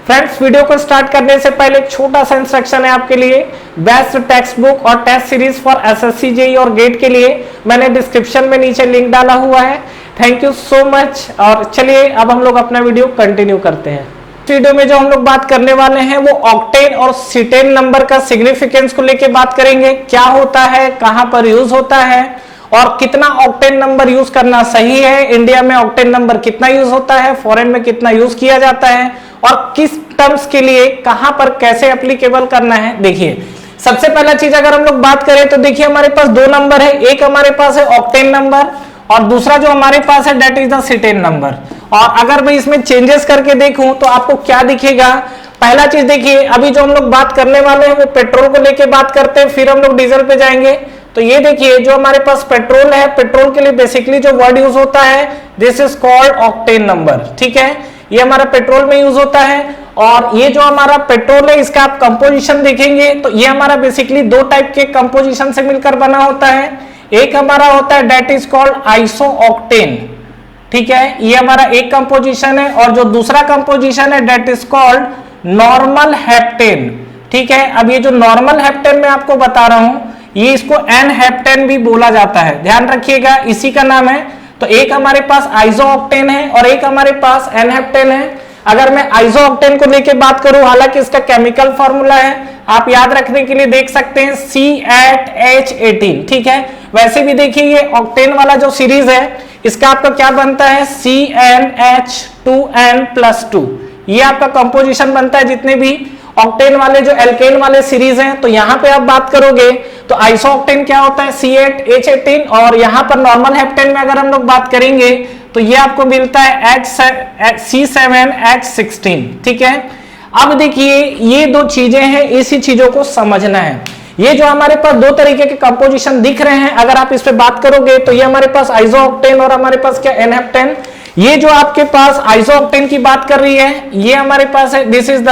Friends, video को start करने से पहले एक छोटा सा इंस्ट्रक्शन है आपके लिए। बेस्ट टेक्स्ट बुक और test series for SSC JEE और गेट के लिए मैंने डिस्क्रिप्शन में नीचे लिंक डाला हुआ है। Thank you so much. और चलिए अब हम लोग अपना वीडियो कंटिन्यू करते हैं। वीडियो में जो हम लोग बात करने वाले हैं वो ऑक्टेन और सीटेन नंबर का सिग्निफिकेंस को लेके बात करेंगे। क्या होता है, कहां पर यूज होता है और कितना ऑक्टेन नंबर यूज करना सही है। इंडिया में ऑक्टेन नंबर कितना यूज होता है, फॉरेन में कितना यूज किया जाता है और किस टर्म्स के लिए कहां पर कैसे एप्लीकेबल करना है। देखिए, सबसे पहला चीज अगर हम लोग बात करें तो देखिए हमारे पास दो नंबर है। एक हमारे पास है ऑक्टेन नंबर और दूसरा जो हमारे पास है that is the cetane number. और अगर मैं इसमें चेंजेस करके देखूं तो आपको क्या दिखेगा। पहला चीज देखिए, अभी जो हम लोग बात करने वाले हैं वो पेट्रोल को लेके बात करते हैं, फिर हम लोग डीजल पे जाएंगे। तो ये देखिए जो हमारे पास पेट्रोल है, पेट्रोल के लिए बेसिकली जो वर्ड यूज होता है this is called octane number. ठीक है, ये हमारा पेट्रोल में यूज होता है। और ये जो हमारा पेट्रोल है इसका आप कंपोजिशन देखेंगे तो ये हमारा बेसिकली दो टाइप के कंपोजिशन से मिलकर बना होता है। एक हमारा होता है that is called iso octane. ठीक है, ये हमारा एक कंपोजिशन है। और जो दूसरा कंपोजिशन है that is called normal heptane. ठीक है, अब ये जो नॉर्मल हेप्टेन मैं आपको बता रहा हूं ये इसको एन हेप्टेन भी बोला जाता है, ध्यान रखिएगा, इसी का नाम है। तो एक हमारे पास आइसो ऑक्टेन है और एक हमारे पास एन हेप्टेन है। अगर मैं आइसो ऑक्टेन को लेके बात करूं, हालांकि इसका केमिकल फॉर्मूला है, आप याद रखने के लिए देख सकते हैं C8H18। ठीक है, वैसे भी देखिए ये ऑक्टेन वाला जो सीरीज है इसका आपका क्या बनता है CnH2n+2। ये आपका कंपोजिशन बनता है जितने भी ऑक्टेन वाले जो एल्केन वाले सीरीज हैं। तो यहां पे आप बात करोगे तो आइसो ऑक्टेन क्या होता है C8H18 और यहां पर नॉर्मल हेप्टेन में अगर हम लोग बात करेंगे तो ये आपको मिलता है C7H16। ठीक है, अब देखिए ये दो चीजें हैं, इसी चीजों को समझना है। ये जो हमारे पास दो तरीके के कंपोजिशन दिख रहे हैं अगर आप इस पे बात करोगे तो ये हमारे पास आइसो ऑक्टेन और हमारे पास क्या एन हेप्टेन। ये जो आपके पास आइसो ऑक्टेन की बात कर रही है ये हमारे पास है this is the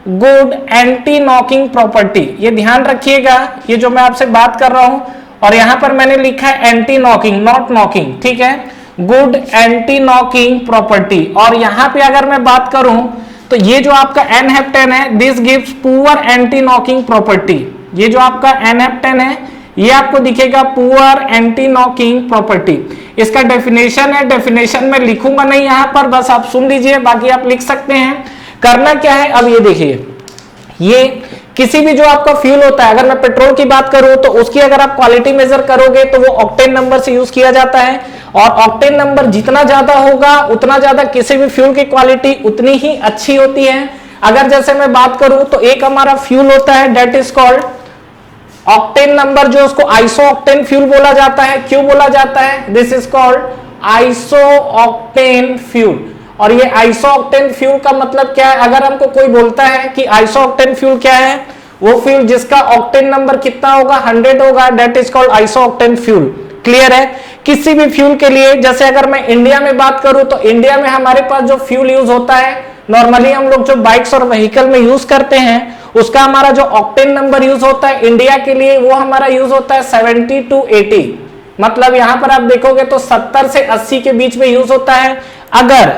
good anti knocking property. ये ध्यान रखिएगा, ये जो मैं आपसे बात कर रहा हूं और यहां पर मैंने लिखा है एंटी नॉकिंग नॉट नॉकिंग। ठीक है, गुड एंटी नॉकिंग प्रॉपर्टी। और यहां पे अगर मैं बात करूं तो ये जो आपका एन हेप्टेन है this gives poor anti knocking property. ये जो आपका एन हेप्टेन है ये आपको दिखेगा पुअर एंटी नॉकिंग प्रॉपर्टी। इसका डेफिनेशन है, डेफिनेशन में लिखूंगा नहीं यहां पर, बस आप सुन लीजिए, बाकी आप लिख सकते हैं। करना क्या है, अब ये देखिए, ये किसी भी जो आपका फ्यूल होता है, अगर मैं पेट्रोल की बात करूं तो उसकी अगर आप क्वालिटी मेजर करोगे तो वो ऑक्टेन नंबर से यूज किया जाता है। और ऑक्टेन नंबर जितना ज्यादा होगा उतना ज्यादा किसी भी फ्यूल की क्वालिटी उतनी ही अच्छी होती है। अगर जैसे मैं बात करूं तो एक हमारा फ्यूल होता है that is called octane number, जो उसको आइसो ऑक्टेन फ्यूल बोला जाता है। क्यों बोला जाता है, this is called iso octane fuel. और ये आइसो ऑक्टेन फ्यूल का मतलब क्या है, अगर हमको कोई बोलता है कि आइसो ऑक्टेन फ्यूल क्या है, वो फ्यूल जिसका ऑक्टेन नंबर कितना होगा 100 होगा, that is called iso octane fuel. Clear है, किसी भी फ्यूल के लिए। जैसे अगर मैं इंडिया में बात करूं तो इंडिया में हमारे पास जो फ्यूल यूज होता है नॉर्मली हम लोग जो बाइक्स और व्हीकल में यूज करते हैं उसका हमारा जो ऑक्टेन नंबर यूज होता है इंडिया के लिए वो हमारा यूज होता है 70 to 80। मतलब यहां पर आप देखोगे तो 70 से 80 के बीच में यूज होता है। अगर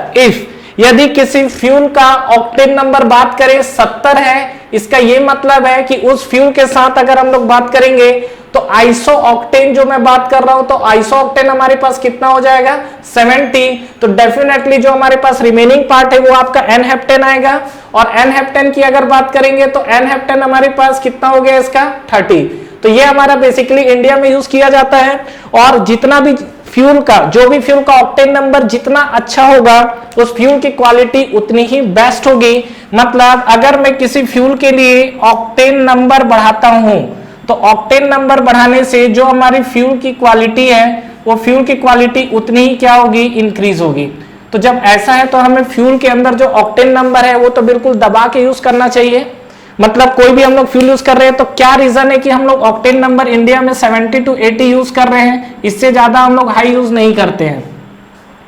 यदि किसी फ्यूल का ऑक्टेन नंबर बात करें 70 है, इसका ये मतलब है कि उस फ्यूल के साथ अगर हम लोग बात करेंगे तो आइसो ऑक्टेन जो मैं बात कर रहा हूं तो आइसो ऑक्टेन हमारे पास कितना हो जाएगा 70। तो डेफिनेटली जो हमारे पास रिमेनिंग पार्ट है वो आपका एन हेप्टेन आएगा। और एन हेप्टेन की अगर बात करेंगे तो एन हेप्टेन हमारे पास कितना हो गया इसका 30। तो ये हमारा बेसिकली इंडिया में यूज किया जाता है। और जितना भी फ्यूल का जो भी फ्यूल का ऑक्टेन नंबर जितना अच्छा होगा उस फ्यूल की क्वालिटी उतनी ही बेस्ट होगी। मतलब अगर मैं किसी फ्यूल के लिए ऑक्टेन नंबर बढ़ाता हूं तो ऑक्टेन नंबर बढ़ाने से जो हमारी फ्यूल की क्वालिटी है वो फ्यूल की क्वालिटी उतनी ही क्या होगी, इंक्रीज होगी। तो जब ऐसा है तो हमें फ्यूल के अंदर जो ऑक्टेन नंबर है वो तो बिल्कुल दबा के यूज करना चाहिए। मतलब कोई भी हम लोग फ्यूल यूज कर रहे हैं तो क्या रीजन है कि हम लोग ऑक्टेन नंबर इंडिया में 70 to 80 यूज कर रहे हैं, इससे ज्यादा हम लोग हाई यूज नहीं करते हैं,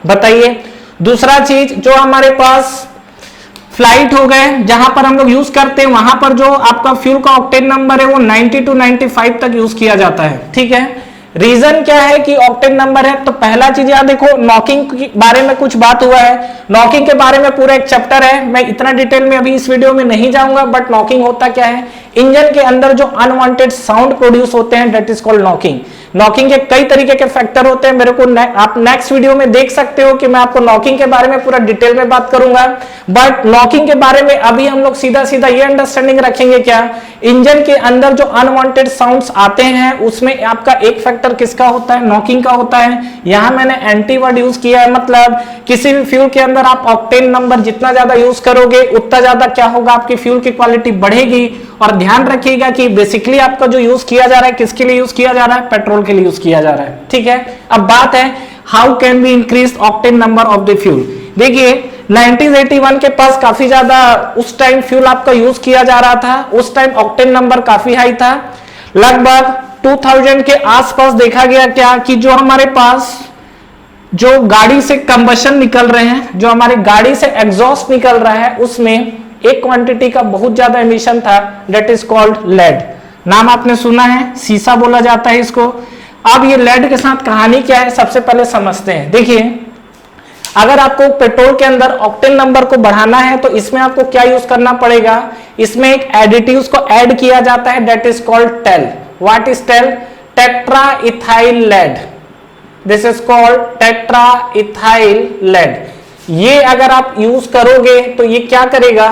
बताइए। दूसरा चीज जो हमारे पास फ्लाइट हो गए जहां पर हम लोग यूज करते हैं वहां पर जो आपका फ्यूल का ऑक्टेन नंबर है वो 90 to 95 तक यूज किया जाता है। ठीक है, रीजन क्या है कि ऑक्टेन नंबर है? तो पहला चीज यहां देखो, नॉकिंग के बारे में कुछ बात हुआ है। नॉकिंग के बारे में पूरा एक चैप्टर है, मैं इतना डिटेल में अभी इस वीडियो में नहीं जाऊंगा। बट नॉकिंग होता क्या है, इंजन के अंदर जो अनवांटेड साउंड प्रोड्यूस होते हैं, that is called knocking. Knocking के कई तरीके के फैक्टर होते हैं, मेरे को आप नेक्स्ट वीडियो में देख सकते हो कि मैं आपको नॉकिंग के बारे में पूरा डिटेल में बात करूंगा। बट नॉकिंग के बारे में अभी हम लोग सीधा सीधा ये अंडरस्टैंडिंग रखेंगे क्या, इंजन के अंदर जो अनवांटेड साउंड्स आते हैं उसमें आपका एक फैक्टर किसका होता है, नॉकिंग का होता है। यहां मैंने एंटी वर्ड यूज किया है, मतलब किसी भी फ्यूल के अंदर आप ऑक्टेन नंबर जितना ज्यादा यूज करोगे उतना ज्यादा क्या होगा, आपकी फ्यूल की क्वालिटी बढ़ेगी। और ध्यान रखिएगा कि बेसिकली आपका जो यूज किया जा रहा है किसके लिए यूज किया जा रहा है, पेट्रोल के लिए यूज किया जा रहा है। ठीक है, अब बात है how can be increase octane number of the fuel. देखिए 1981 के पास काफी ज्यादा उस टाइम फ्यूल आपका यूज किया जा रहा था, उस टाइम ऑक्टेन नंबर काफी हाई था। लगभग 2000 के आसपास देखा गया क्या कि जो हमारे पास जो गाड़ी से कंबशन निकल रहे हैं, जो हमारी गाड़ी से एग्जॉस्ट निकल रहा है, उसमें एक क्वांटिटी का बहुत ज्यादा एमिशन था, दैट इज कॉल्ड लेड। नाम आपने सुना है, सीसा बोला जाता है इसको। अब ये लेड के साथ कहानी क्या है, सबसे पहले समझते हैं। देखिए अगर आपको पेट्रोल के अंदर ऑक्टेन नंबर को बढ़ाना है तो इसमें आपको क्या यूज करना पड़ेगा, इसमें एक एडिटिव्स को ऐड किया जाता है, that is called TEL. What is TEL? Tetra ethyl lead. This is called tetra ethyl lead. ये अगर आप यूज करोगे तो ये क्या करेगा,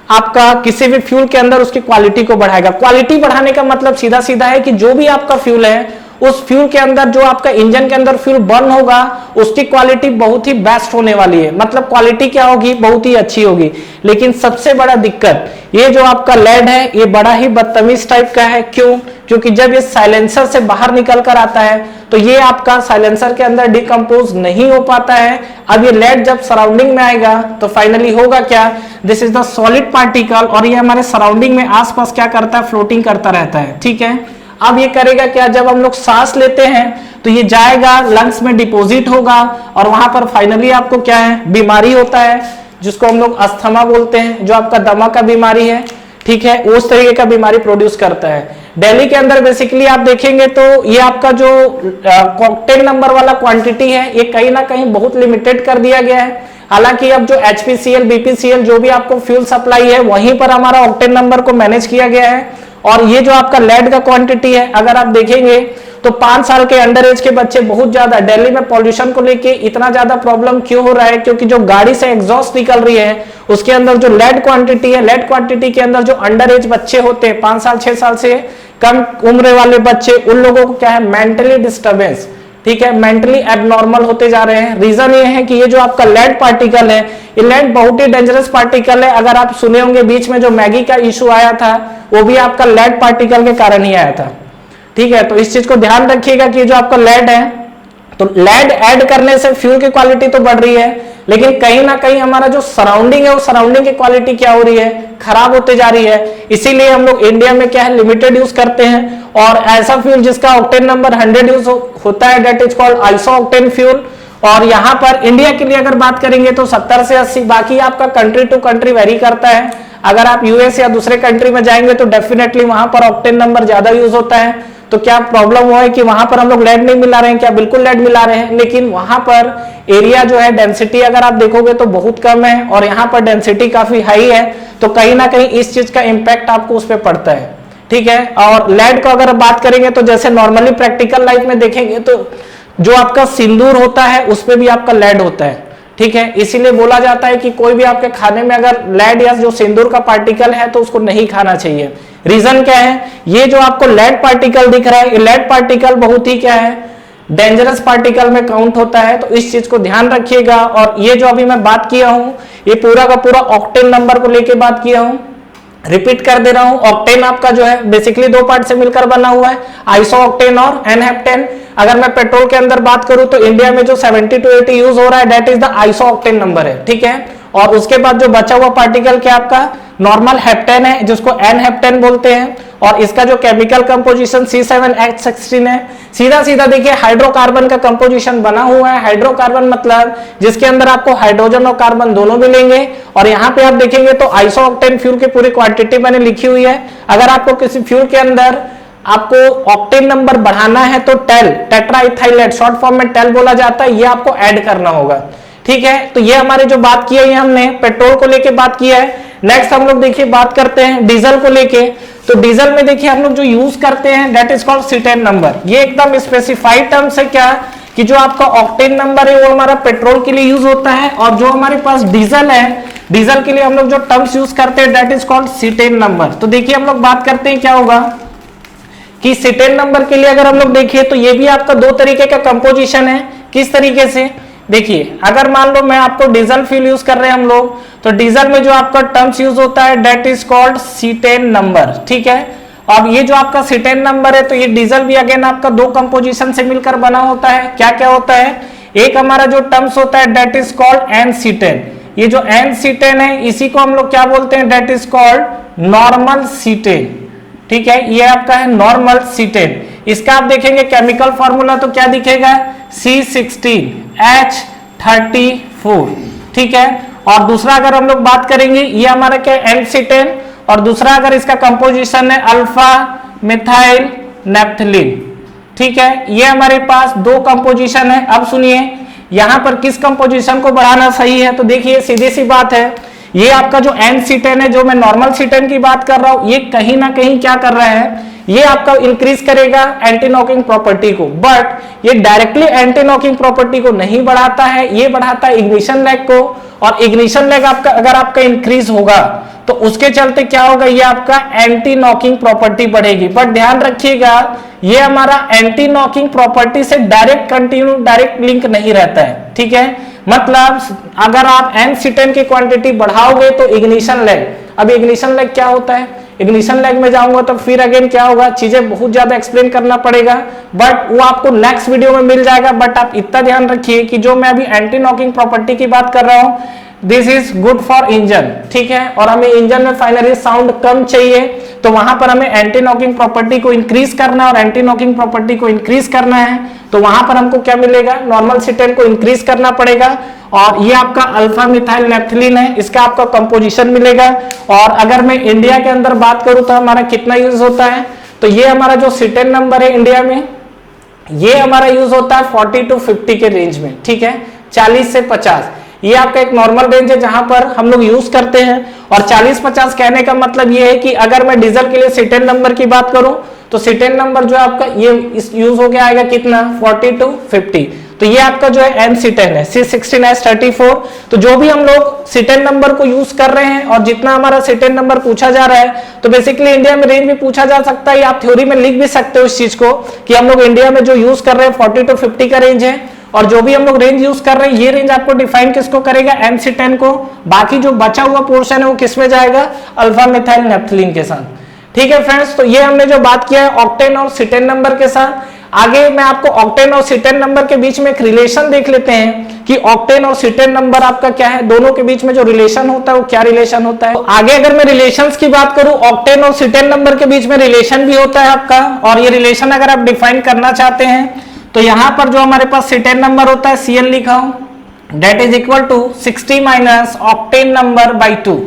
आपका किसी भी फ्यूल के अंदर उसकी क्वालिटी को बढ़ाएगा। क्वालिटी बढ़ाने का मतलब सीधा सीधा है कि जो भी आपका फ्यूल है उस फ्यूल के अंदर, जो आपका इंजन के अंदर फ्यूल बर्न होगा उसकी क्वालिटी बहुत ही बेस्ट होने वाली है। मतलब क्वालिटी क्या होगी, बहुत ही अच्छी होगी। लेकिन सबसे बड़ा दिक्कत, ये जो आपका लेड है ये बड़ा ही बदतमीज टाइप का है। क्यों? क्योंकि जब ये साइलेंसर से बाहर निकल कर आता है तो ये आपका साइलेंसर के अंदर डिकम्पोज नहीं हो पाता है। अब ये लेड जब सराउंडिंग में आएगा तो फाइनली होगा क्या, this is the solid particle, और ये हमारे सराउंडिंग में आसपास क्या करता है, फ्लोटिंग करता रहता है। ठीक है, अब ये करेगा क्या, जब हम लोग सांस लेते हैं तो ये जाएगा लंग्स में डिपॉजिट होगा और वहां पर फाइनली आपको क्या है, बीमारी होता है जिसको हम लोग अस्थमा बोलते हैं, जो आपका दमा का बीमारी है। ठीक है, उस तरीके का बीमारी प्रोड्यूस करता है। दिल्ली के अंदर बेसिकली आप देखेंगे तो ये आपका जो ऑक्टेन नंबर वाला क्वांटिटी है ये कहीं ना कहीं बहुत लिमिटेड कर दिया गया है। हालांकि अब जो HPCL BPCL जो भी आपको फ्यूल सप्लाई है वहीं पर हमारा ऑक्टेन नंबर को मैनेज किया गया है। और ये जो आपका लेड का क्वांटिटी है, अगर आप देखेंगे तो 5 साल के अंडर एज के बच्चे बहुत ज्यादा, दिल्ली में पॉल्यूशन को लेके इतना ज्यादा प्रॉब्लम क्यों हो रहा है, क्योंकि जो गाड़ी से एग्जॉस्ट निकल रही है उसके अंदर जो लेड क्वांटिटी है, लेड क्वांटिटी के अंदर जो अंडर एज बच्चे होते हैं, 5 साल 6 साल से कम उम्र वाले बच्चे, उन लोगों को क्या है, मेंटली डिस्टर्बेंस, ठीक है, मेंटली एबनॉर्मल होते जा रहे हैं। रीजन ये है कि ये जो आपका लेड पार्टिकल है, ये लेड बहुत ही डेंजरस पार्टिकल है। अगर आप सुने होंगे बीच में जो मैगी का इशू आया था वो भी आपका लेड पार्टिकल के कारण ही आया था। ठीक है, तो इस चीज को ध्यान रखिएगा कि जो आपका लेड है, तो लेड ऐड करने से फ्यूल की क्वालिटी तो बढ़ रही है, लेकिन कहीं ना कहीं हमारा जो सराउंडिंग है वो सराउंडिंग की क्वालिटी क्या हो रही है, खराब होते जा रही है। इसीलिए हम लोग इंडिया में क्या है, लिमिटेड यूज करते हैं। और ऐसा फ्यूल जिसका ऑक्टेन नंबर 100 यूज होता है, that is called iso octane fuel. और यहाँ पर इंडिया के लिए अगर बात करेंगे तो 70 से 80, बाकी आपका कंट्री टू कंट्री वेरी करता है। अगर आप यूएस या दूसरे कंट्री में जाएंगे तो डेफिनेटली वहां पर ऑक्टेन नंबर ज्यादा यूज होता है। तो क्या प्रॉब्लम हुआ है कि वहां पर हम लोग लेड नहीं मिला रहे हैं, क्या बिल्कुल लेड मिला रहे हैं, लेकिन वहां पर एरिया जो है, डेंसिटी अगर आप देखोगे तो बहुत कम है और यहाँ पर डेंसिटी काफी हाई है। तो कहीं ना कहीं इस चीज का इंपैक्ट आपको उस पर पड़ता है। ठीक है, और लेड को अगर बात करेंगे तो जैसे नॉर्मली प्रैक्टिकल लाइफ में देखेंगे तो जो आपका सिंदूर होता है उस पर भी आपका लेड होता है। ठीक है, इसीलिए बोला जाता है कि कोई भी आपके खाने में अगर लेड या जो सिंदूर का पार्टिकल है तो उसको नहीं खाना चाहिए। रीजन क्या है, ये जो आपको लेड पार्टिकल दिख रहा है, ये लेड पार्टिकल बहुत ही क्या है, डेंजरस पार्टिकल में काउंट होता है। तो इस चीज को ध्यान रखिएगा। और ये जो अभी मैं बात किया हूं, ये पूरा का पूरा ऑक्टेन नंबर को लेके बात किया हूं। रिपीट कर दे रहा हूं, ऑक्टेन आपका जो है बेसिकली 2 पार्ट से मिलकर बना हुआ है, आइसो ऑक्टेन और एनहेप्टेन। अगर मैं पेट्रोल के अंदर बात करूं तो इंडिया में जो 70 to 80 यूज हो रहा है, that is the iso octane number है। ठीक है, और उसके बाद जो बचा हुआ पार्टिकल क्या आपका नॉर्मल हेप्टेन है, जिसको एन हेप्टेन बोलते हैं। और इसका जो केमिकल कंपोजिशन C7H16 है। सीधा सीधा देखिए हाइड्रोकार्बन का कंपोजिशन बना हुआ है। हाइड्रोकार्बन मतलब जिसके अंदर आपको हाइड्रोजन और कार्बन दोनों मिलेंगे। और यहाँ पे आप देखेंगे तो आइसो ऑक्टेन फ्यूल की पूरी क्वांटिटी मैंने लिखी हुई है। अगर आपको किसी फ्यूल के अंदर आपको ऑक्टेन नंबर बढ़ाना है तो टेल, टेट्राइथाइलेट शॉर्ट फॉर्म में टेल बोला जाता है, ये आपको ऐड करना होगा। ठीक है, तो ये हमारे जो बात की है ये हमने पेट्रोल को लेके बात किया है। नेक्स्ट हम लोग देखिए बात करते हैं डीजल को लेके। तो डीजल में देखिए हम लोग जो यूज करते हैं that is called cetane number. ये एकदम स्पेसिफाइड टर्म्स है क्या कि जो आपका ऑक्टेन नंबर है वो हमारा पेट्रोल के लिए यूज होता है, और जो हमारे पास डीजल है, डीजल के लिए हम लोग जो टर्म्स यूज करते हैं that is called cetane number. तो देखिए हम लोग बात करते हैं क्या होगा कि सीटेन नंबर के लिए अगर हम लोग देखें तो ये भी आपका दो तरीके का कंपोजिशन है। किस तरीके से, देखिए अगर मान लो मैं आपको डीजल फ्यूल यूज कर रहे हैं हम लोग, तो डीजल में जो आपका टर्म्स यूज होता है that is called cetane number. ठीक है, अब ये जो आपका सीटेन नंबर है तो ये डीजल भी अगेन आपका दो कंपोजिशन से मिलकर बना होता है। क्या क्या होता है, एक हमारा जो टर्म्स होता है that is called an cetane. ये जो एन सीटेन है इसी को हम लोग क्या बोलते हैं, that is called normal cetane. ठीक है, ये आपका है नॉर्मल सीटेन। इसका आप देखेंगे केमिकल फॉर्मूला तो क्या दिखेगा, C16H34। ठीक है, और दूसरा अगर हम लोग बात करेंगे ये हमारा क्या एन सीटेन, और दूसरा अगर इसका कंपोजिशन है अल्फा मिथाइल नेप्थलीन। ठीक है, ये हमारे पास दो कंपोजिशन है। अब सुनिए यहां पर किस कंपोजिशन को बढ़ाना सही है, तो देखिए सीधी सी बात है, ये आपका जो एन सीटेन है, जो मैं नॉर्मल सीटेन की बात कर रहा हूं, ये कहीं ना कहीं क्या कर रहा है, ये आपका इंक्रीज करेगा एंटी नॉकिंग प्रॉपर्टी को, बट ये डायरेक्टली एंटी नॉकिंग प्रॉपर्टी को नहीं बढ़ाता है, ये बढ़ाता है इग्निशन लैग को। और इग्निशन लैग आपका अगर आपका इंक्रीज होगा तो उसके चलते क्या होगा, ये आपका एंटी नॉकिंग प्रॉपर्टी बढ़ेगी। बट ध्यान रखिएगा ये हमारा एंटी नॉकिंग प्रॉपर्टी से डायरेक्ट लिंक नहीं रहता है। ठीक है, मतलब अगर आप एन सीटेन की क्वांटिटी बढ़ाओगे तो इग्निशन लैग, अब इग्निशन लैग क्या होता है, इग्निशन लैग में जाऊंगा तो फिर अगेन क्या होगा, चीजें बहुत ज्यादा एक्सप्लेन करना पड़ेगा, बट वो आपको नेक्स्ट वीडियो में मिल जाएगा। बट आप इतना ध्यान रखिए कि जो मैं अभी एंटी नॉकिंग प्रॉपर्टी की बात कर रहा हूं this is good for engine. ठीक है, और हमें इंजन में फाइनली साउंड कम चाहिए तो वहां पर हमें एंटी नॉकिंग प्रॉपर्टी को इंक्रीज करना है, और एंटी नॉकिंग प्रॉपर्टी को इंक्रीज करना है तो वहां पर हमको क्या मिलेगा, नॉर्मल सीटेन को इंक्रीज करना पड़ेगा। और ये आपका अल्फा मिथाइल नेप्थलीन है, इसका आपका कंपोजिशन मिलेगा। और अगर मैं इंडिया के अंदर बात करूं तो हमारा कितना यूज होता है, तो ये हमारा जो सीटेन नंबर है इंडिया में, ये हमारा यूज होता है 40 to 50 के रेंज में। ठीक है, 40 से 50 ये आपका एक नॉर्मल रेंज है जहां पर हम लोग यूज करते हैं। और 40-50 कहने का मतलब ये है कि अगर मैं डीजल के लिए सीटेन नंबर की बात करूं तो सीटेन नंबर जो आपका ये यूज हो गया आएगा कितना, 40 to 50। तो ये आपका जो है एन सीटेन है C16H34। तो जो भी हम लोग सीटेन नंबर को यूज कर रहे हैं और जितना हमारा सीटेन नंबर पूछा जा रहा है, तो बेसिकली इंडिया में रेंज भी पूछा जा सकता है, आप थ्योरी में लिख भी सकते हो इस चीज को कि हम लोग इंडिया में जो यूज कर रहे हैं 40 to 50 का रेंज है। और जो भी हम लोग रेंज यूज कर रहे हैं ये रेंज आपको डिफाइन किसको करेगा, एन सीटेन को। बाकी जो बचा हुआ पोर्शन है वो किस में जाएगा, अल्फा मिथाइल नेप्थलीन के साथ। ठीक है फ्रेंड्स, तो ये हमने जो बात किया है ऑक्टेन और सीटेन नंबर के साथ। आगे मैं आपको ऑक्टेन और सीटेन नंबर के बीच में एक रिलेशन देख लेते हैं कि ऑक्टेन और सीटेन नंबर आपका क्या है, दोनों के बीच में जो रिलेशन होता है वो क्या रिलेशन होता है। तो आगे अगर मैं रिलेशंस की बात करूं, ऑक्टेन और सीटेन नंबर के बीच में रिलेशन भी होता है आपका, और ये रिलेशन अगर आप डिफाइन करना चाहते हैं तो यहां पर जो हमारे पास सीटेन नंबर होता है Cl लिखा हूं that is equal to 60 minus octane number by 2।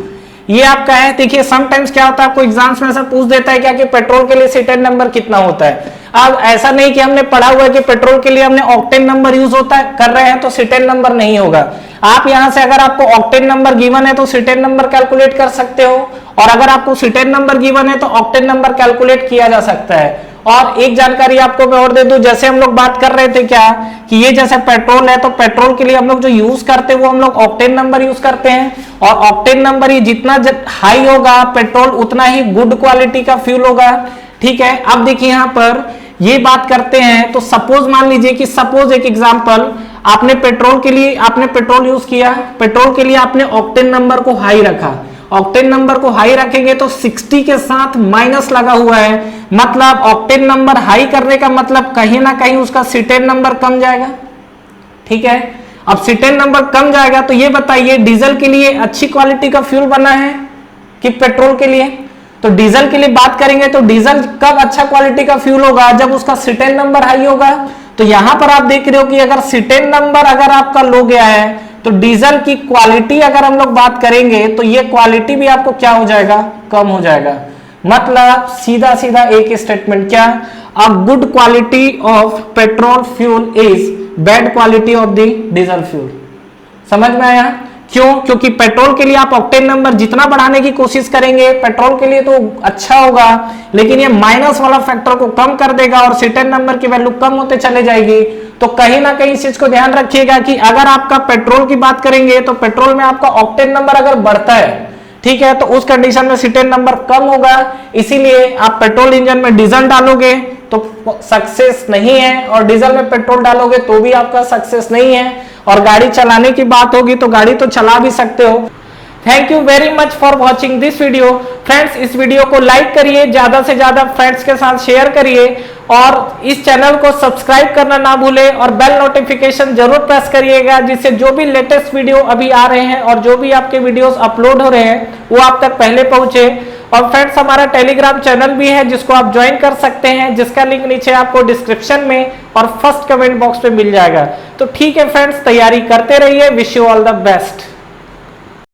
ये आपका है, देखिए समटाइम्स क्या होता है आपको एग्जाम्स में ऐसा पूछ देता है क्या कि पेट्रोल के लिए सीटेन नंबर कितना होता है। अब ऐसा नहीं कि हमने पढ़ा हुआ है कि पेट्रोल के लिए हमने ऑक्टेन नंबर यूज होता है कर रहे हैं तो सीटेन नंबर नहीं होगा। आप यहां से अगर आपको ऑक्टेन नंबर गिवन है तो सीटेन नंबर कैलकुलेट कर सकते हो, और अगर आपको सीटेन नंबर गिवन है तो ऑक्टेन नंबर कैलकुलेट किया जा सकता है। और एक जानकारी आपको मैं और दे दूं, जैसे हम लोग बात कर रहे थे क्या कि ये जैसे पेट्रोल है तो पेट्रोल के लिए हम लोग जो यूज करते हैं वो हम लोग ऑक्टेन नंबर यूज करते हैं, और ऑक्टेन नंबर ये जितना हाई होगा पेट्रोल उतना ही गुड क्वालिटी का फ्यूल होगा। ठीक है, अब देखिए यहाँ पर ये बात करते हैं तो सपोज मान लीजिए कि सपोज एक एग्जांपल, आपने पेट्रोल के लिए आपने पेट्रोल यूज किया, पेट्रोल के लिए आपने ऑक्टेन नंबर को हाई रखा, ऑक्टेन नंबर को हाई रखेंगे तो 60 के साथ माइनस लगा हुआ है, मतलब ऑक्टेन नंबर हाई करने का मतलब कहीं ना कहीं उसका सीटेन नंबर कम जाएगा। ठीक है, अब सीटेन नंबर कम जाएगा तो ये बताइए डीजल के लिए अच्छी क्वालिटी का फ्यूल बना है कि पेट्रोल के लिए। तो डीजल के लिए बात करेंगे तो डीजल कब अच्छा क्वालिटी का फ्यूल होगा, जब उसका सीटेन नंबर हाई होगा। तो यहां पर आप देख रहे हो कि अगर सीटेन नंबर अगर आपका लो गया है तो डीजल की क्वालिटी अगर हम लोग बात करेंगे तो ये क्वालिटी भी आपको क्या हो जाएगा, कम हो जाएगा। मतलब सीधा सीधा एक स्टेटमेंट, क्या? A good quality of petrol fuel is bad quality of the diesel fuel. समझ में आया? क्यों? क्योंकि पेट्रोल के लिए आप ऑक्टेन नंबर जितना बढ़ाने की कोशिश करेंगे पेट्रोल के लिए तो अच्छा होगा, लेकिन ये माइनस वाला फैक्टर को कम कर देगा और सीटेन नंबर की वैल्यू कम होते चले जाएगी। तो कहीं ना कहीं इस चीज को ध्यान रखिएगा कि अगर आपका पेट्रोल की बात करेंगे तो पेट्रोल में आपका ऑक्टेन नंबर अगर बढ़ता है, ठीक है, तो उस कंडीशन में सीटेन नंबर कम होगा। इसीलिए आप पेट्रोल इंजन में डीजल डालोगे तो सक्सेस नहीं है, और डीजल में पेट्रोल डालोगे तो भी आपका सक्सेस नहीं है। और गाड़ी चलाने की बात होगी तो गाड़ी तो चला भी सकते हो। Thank you very much for watching this video. Friends, इस वीडियो को लाइक करिए, ज्यादा से ज्यादा फ्रेंड्स के साथ शेयर करिए, और इस चैनल को सब्सक्राइब करना ना भूलें और बेल नोटिफिकेशन जरूर प्रेस करिएगा, जिससे जो भी लेटेस्ट वीडियो अभी आ रहे हैं और जो भी आपके वीडियोस अपलोड हो रहे हैं वो आप तक पहले पहुंचे। और फ्रेंड्स, हमारा टेलीग्राम चैनल भी है जिसको आप ज्वाइन कर सकते हैं, जिसका लिंक नीचे आपको डिस्क्रिप्शन में और फर्स्ट कमेंट बॉक्स पे मिल जाएगा। तो ठीक है फ्रेंड्स, तैयारी करते रहिए। Wish you all the best.